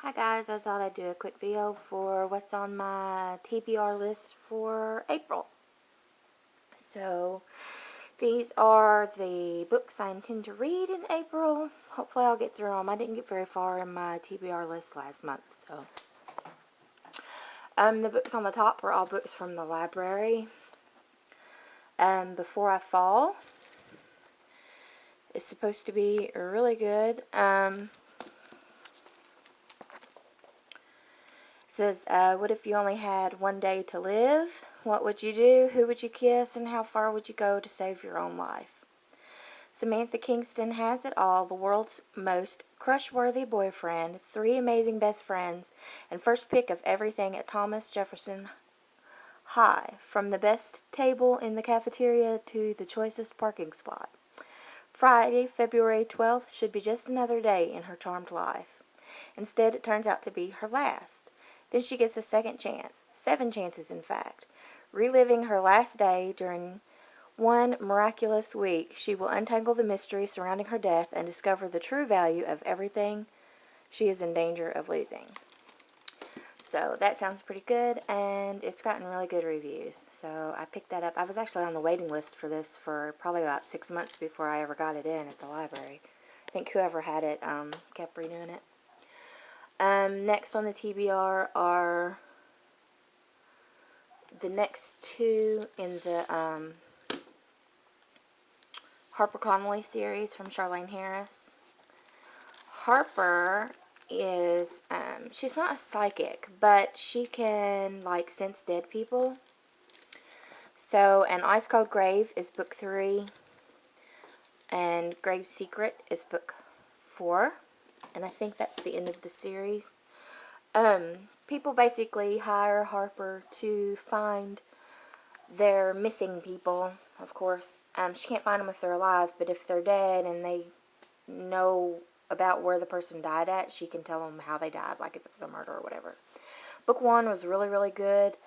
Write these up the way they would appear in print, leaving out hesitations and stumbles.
Hi guys, I thought I'd do a quick video for what's on my TBR list for April. So, these are the books I intend to read in April. Hopefully I'll get through them. I didn't get very far in my TBR list last month, so. The books on the top were all books from the library. Before I Fall is supposed to be really good. Says, what if you only had one day to live? What would you do? Who would you kiss? And how far would you go to save your own life? Samantha Kingston has it all, the world's most crush-worthy boyfriend, 3 amazing best friends, and first pick of everything at Thomas Jefferson High, from the best table in the cafeteria to the choicest parking spot. Friday, February 12th, should be just another day in her charmed life. Instead, it turns out to be her last. Then she gets a second chance, 7 chances in fact. Reliving her last day during one miraculous week, she will untangle the mystery surrounding her death and discover the true value of everything she is in danger of losing. So that sounds pretty good, and it's gotten really good reviews. So I picked that up. I was actually on the waiting list for this for probably about 6 months before I ever got it in at the library. I think whoever had it kept renewing it. Next on the TBR are the next 2 in the Harper Family series from Charlaine Harris. Harper is, she's not a psychic, but she can, like, sense dead people. So, An Ice Cold Grave is book 3, and Grave's Secret is book 4. And I think that's the end of the series. People basically hire Harper to find their missing people, of course. She can't find them if they're alive, but if they're dead and they know about where the person died at, she can tell them how they died, like if it was a murder or whatever. Book 1 was really, really good.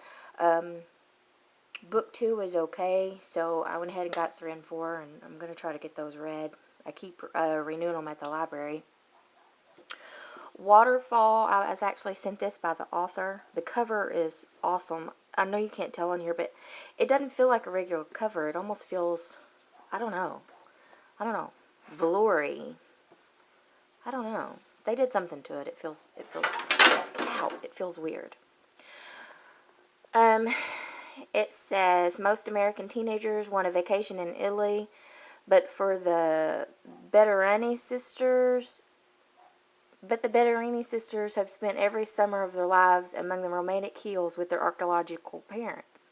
Book 2 was okay, so I went ahead and got 3 and 4, and I'm going to try to get those read. I keep renewing them at the library. Waterfall, I was actually sent this by the author. The cover is awesome. I know you can't tell on here, but it doesn't feel like a regular cover. It almost feels, I don't know, veloury. I don't know. They did something to it. It feels weird. It says, most American teenagers want a vacation in Italy, but the Betterini sisters have spent every summer of their lives among the romantic hills with their archaeological parents.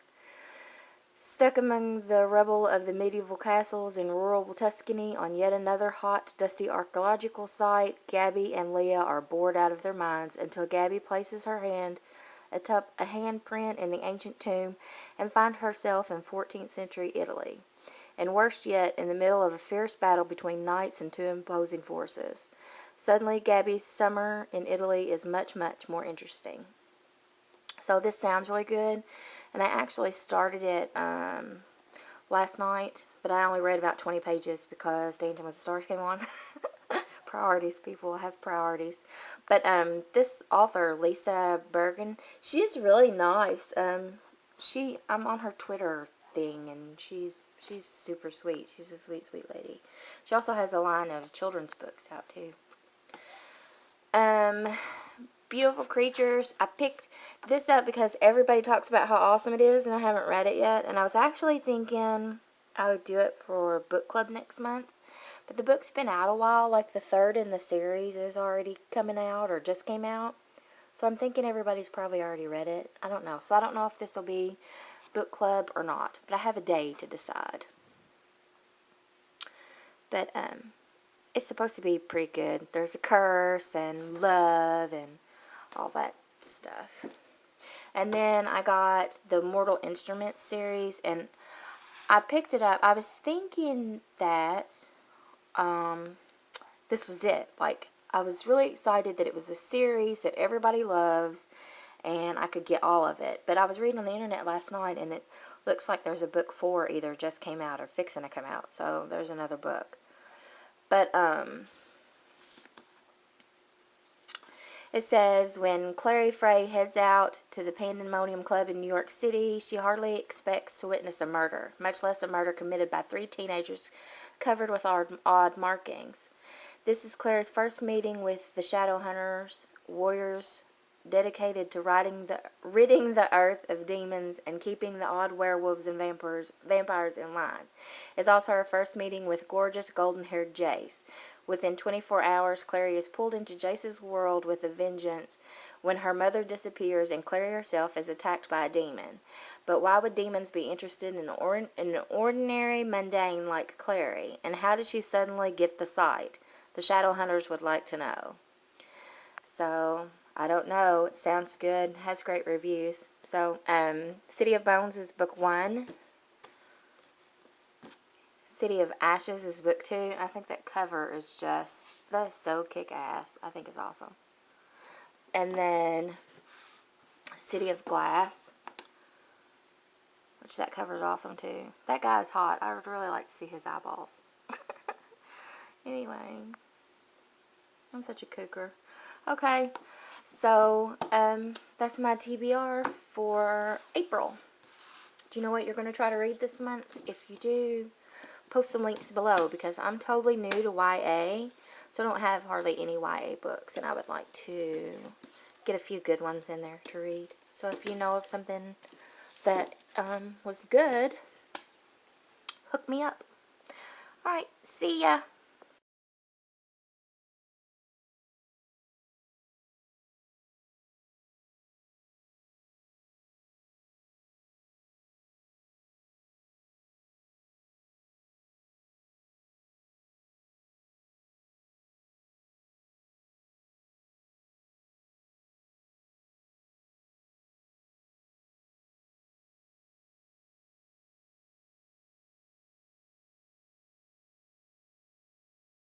Stuck among the rubble of the medieval castles in rural Tuscany on yet another hot, dusty archaeological site, Gabby and Leah are bored out of their minds until Gabby places her hand atop a handprint in the ancient tomb and finds herself in 14th century Italy. And worst yet, in the middle of a fierce battle between knights and 2 opposing forces. Suddenly, Gabby's summer in Italy is much, much more interesting. So this sounds really good, and I actually started it last night, but I only read about 20 pages because Dancing with the Stars came on. Priorities, people have priorities. But this author, Lisa Bergen, she's really nice. I'm on her Twitter thing, and she's super sweet. She's a sweet, sweet lady. She also has a line of children's books out too. Beautiful Creatures. I picked this up because everybody talks about how awesome it is, and I haven't read it yet. And I was actually thinking I would do it for book club next month. But the book's been out a while. Like the 3rd in the series is already coming out or just came out. So I'm thinking everybody's probably already read it. I don't know. So I don't know if this will be book club or not. But I have a day to decide. But it's supposed to be pretty good. There's a curse and love and all that stuff. And then I got the Mortal Instruments series, and I picked it up. I was thinking that this was it. Like, I was really excited that it was a series that everybody loves, and I could get all of it. But I was reading on the internet last night, and it looks like there's a book 4 either just came out or fixing to come out. So there's another book. But It says, when Clary Frey heads out to the Pandemonium Club in New York City, she hardly expects to witness a murder, much less a murder committed by 3 teenagers covered with odd markings. This is Clary's first meeting with the Shadowhunters, warriors dedicated to ridding the earth of demons and keeping the odd werewolves and vampires in line. It's also her first meeting with gorgeous golden-haired Jace. Within 24 hours, Clary is pulled into Jace's world with a vengeance when her mother disappears and Clary herself is attacked by a demon. But why would demons be interested in an ordinary mundane like Clary? And how did she suddenly get the sight? The Shadowhunters would like to know. So, I don't know. It sounds good. Has great reviews. So, City of Bones is book 1. City of Ashes is book 2. I think that cover is just, that is so kick-ass. I think it's awesome. And then City of Glass, which that cover is awesome too. That guy is hot. I would really like to see his eyeballs. Anyway, I'm such a cougar. Okay, so that's my TBR for April. Do you know what you're going to try to read this month? If you do, post some links below, because I'm totally new to YA, so I don't have hardly any YA books, and I would like to get a few good ones in there to read. So if you know of something that was good, hook me up. Alright, see ya!